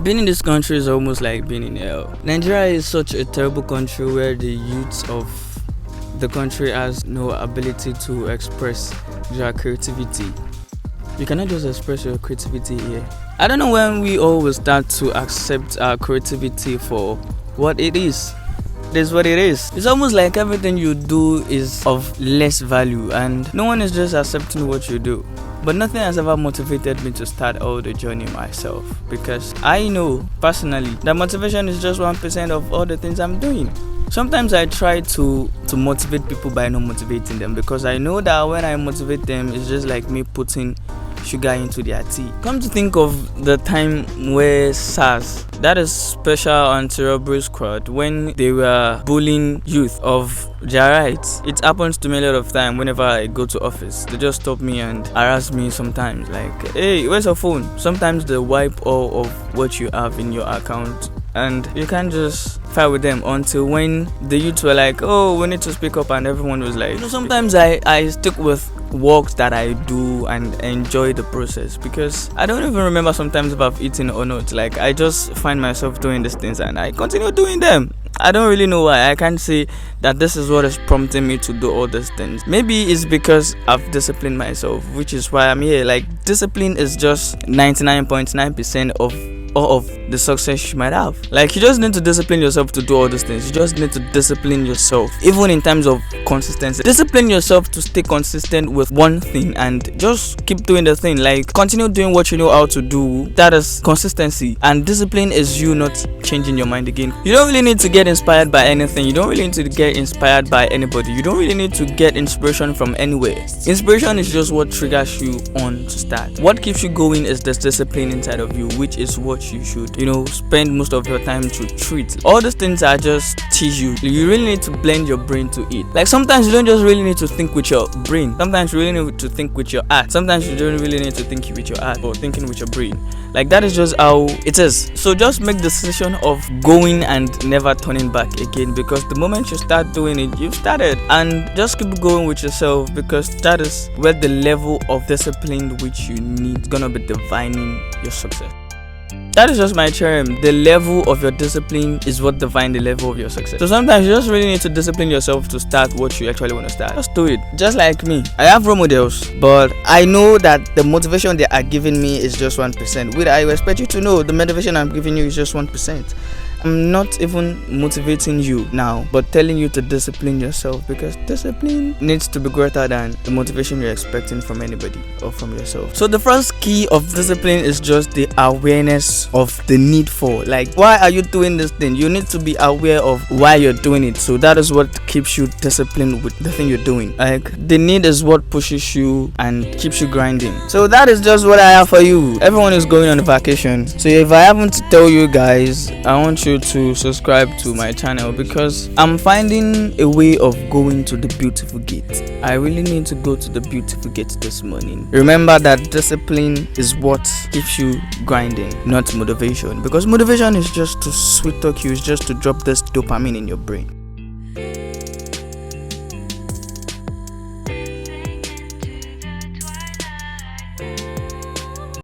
Being in this country is almost like being in hell. Nigeria is such a terrible country where the youth of the country has no ability to express their creativity. You cannot just express your creativity here. I don't know when we all will start to accept our creativity for what it is. It is what it is. It's almost like everything you do is of less value and no one is just accepting what you do. But nothing has ever motivated me to start all the journey myself, because I know personally that motivation is just 1% of all the things I'm doing. Sometimes I try to motivate people by not motivating them, because I know that when I motivate them, it's just like me putting sugar into their tea. Come to think of the time where SARS, that is Special Anti-Robbery Squad, when they were bullying youth of their rights. It happens to me a lot of time whenever I go to office. They just stop me and harass me sometimes, like, hey, where's your phone? Sometimes they wipe all of what you have in your account and you can't just fight with them until when the youths were like, oh, we need to speak up, and everyone was like, sometimes I stick with works that I do and enjoy the process, because I don't even remember sometimes if I've eaten or not. Like, I just find myself doing these things and I continue doing them. I don't really know why. I can't say that this is what is prompting me to do all these things. Maybe it's because I've disciplined myself, which is why I'm here. Like, discipline is just 99.9% of all of the success you might have. Like, you just need to discipline yourself to do all these things. You just need to discipline yourself, even in terms of consistency. Discipline yourself to stay consistent with one thing and just keep doing the thing. Like, continue doing what you know how to do. That is consistency. And discipline is you not changing your mind again. You don't really need to get inspired by anything. You don't really need to get inspired by anybody. You don't really need to get inspiration from anywhere. Inspiration is just what triggers you on to start. What keeps you going is this discipline inside of you, which is what you should, spend most of your time to treat. All these things are just teach you. You really need to blend your brain to it. Like, sometimes you don't just really need to think with your brain. Sometimes you really need to think with your heart. Sometimes you don't really need to think with your heart or thinking with your brain. Like, that is just how it is. So just make the decision of going and never turning back again, because the moment you start doing it, you've started. And just keep going with yourself, because that is where the level of discipline which you need is gonna be defining your success. That is just my term. The level of your discipline is what defines the level of your success. So sometimes you just really need to discipline yourself to start what you actually want to start. Just do it. Just like me. I have role models, but I know that the motivation they are giving me is just 1%. Which I expect you to know, the motivation I'm giving you is just 1%. I'm not even motivating you now, but telling you to discipline yourself, because discipline needs to be greater than the motivation you're expecting from anybody or from yourself. So the first key of discipline is just the awareness of the need for. Like, why are you doing this thing? You need to be aware of why you're doing it. So that is what keeps you disciplined with the thing you're doing. Like, the need is what pushes you and keeps you grinding. So that is just what I have for you. Everyone is going on a vacation. So if I haven't told you guys, I want you to subscribe to my channel, because I'm finding a way of going to the beautiful gate. I really need to go to the beautiful gate this morning. Remember that discipline is what keeps you grinding, not motivation, because motivation is just to sweet talk you, it's just to drop this dopamine in your brain.